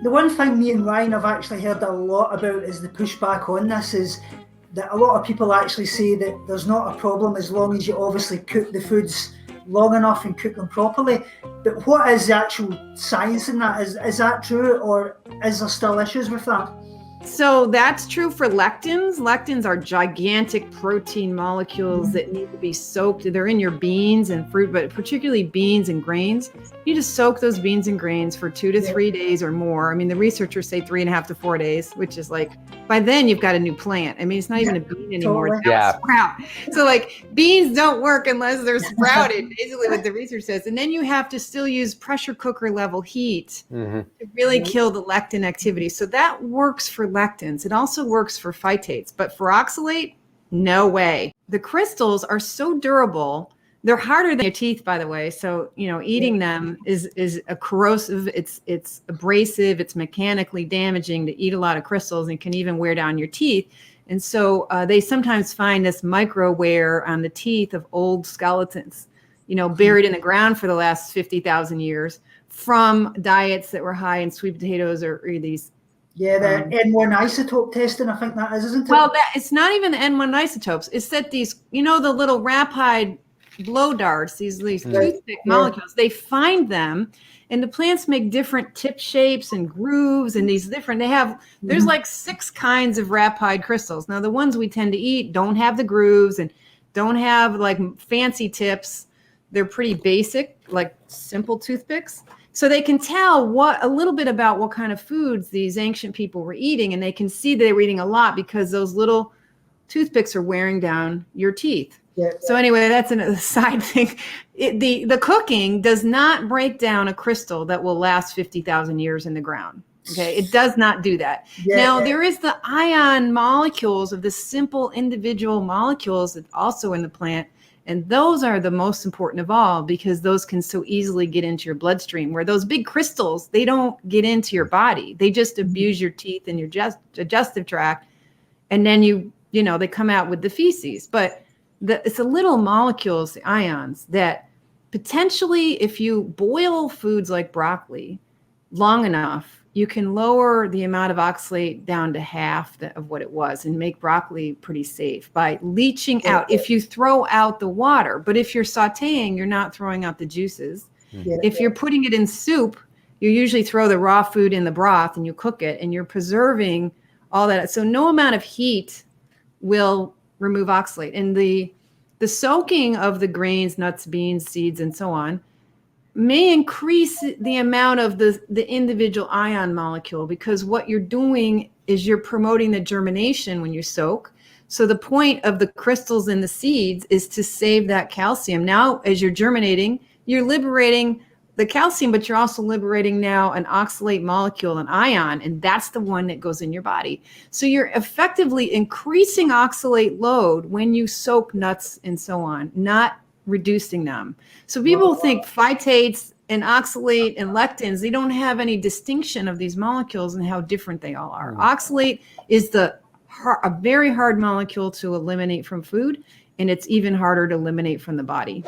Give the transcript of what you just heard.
the one thing me and Ryan have actually heard a lot about is the pushback on this is that a lot of people actually say that there's not a problem as long as you obviously cook the foods long enough and cook them properly. But what is the actual science in that? Is that true, or is there still issues with that? So that's true for lectins. Lectins are gigantic protein molecules that need to be soaked. They're in your beans and fruit, but particularly beans and grains. You just soak those beans and grains for 2 to 3 days or more. I mean, the researchers say 3.5 to 4 days, which is like, by then you've got a new plant. I mean, it's not even a bean anymore. It's a sprout. So like beans don't work unless they're sprouted, basically what the research says. And then you have to still use pressure cooker level heat to really kill the lectin activity. So that works for lectins. It also works for phytates, but for oxalate, no way. The crystals are so durable. They're harder than your teeth, by the way. So, eating them is a corrosive, it's abrasive, it's mechanically damaging to eat a lot of crystals, and can even wear down your teeth. And so they sometimes find this micro wear on the teeth of old skeletons, buried in the ground for the last 50,000 years from diets that were high in sweet potatoes or these. Yeah, the N1 isotope testing, I think that is, isn't it? Well, it's not even the N1 isotopes. It's that these, the little rapide blow darts, these toothpick molecules, they find them, and the plants make different tip shapes and grooves, and there's like 6 kinds of rapide crystals. Now, the ones we tend to eat don't have the grooves and don't have like fancy tips. They're pretty basic, like simple toothpicks. So they can tell a little bit about what kind of foods these ancient people were eating, and they can see they were eating a lot because those little toothpicks are wearing down your teeth. Yeah. So anyway, that's a side thing. The cooking does not break down a crystal that will last 50,000 years in the ground. Okay, it does not do that. Yeah. Now, there is the ion molecules of the simple individual molecules that's also in the plant. And those are the most important of all, because those can so easily get into your bloodstream, where those big crystals, they don't get into your body. They just abuse your teeth and your digestive tract. And then they come out with the feces. But it's the little molecules, the ions, that potentially, if you boil foods like broccoli long enough, you can lower the amount of oxalate down to half of what it was and make broccoli pretty safe by leaching out if you throw out the water. But if you're sauteing, you're not throwing out the juices. Yeah. If you're putting it in soup, you usually throw the raw food in the broth and you cook it, and you're preserving all that. So no amount of heat will remove oxalate. And the soaking of the grains, nuts, beans, seeds, and so on may increase the amount of the individual ion molecule, because what you're doing is you're promoting the germination when you soak. So the point of the crystals in the seeds is to save that calcium. Now, as you're germinating, you're liberating the calcium, but you're also liberating now an oxalate molecule, an ion, and that's the one that goes in your body. So you're effectively increasing oxalate load when you soak nuts and so on, not reducing them. So people think phytates and oxalate and lectins, they don't have any distinction of these molecules and how different they all are. Oxalate is a very hard molecule to eliminate from food, and it's even harder to eliminate from the body.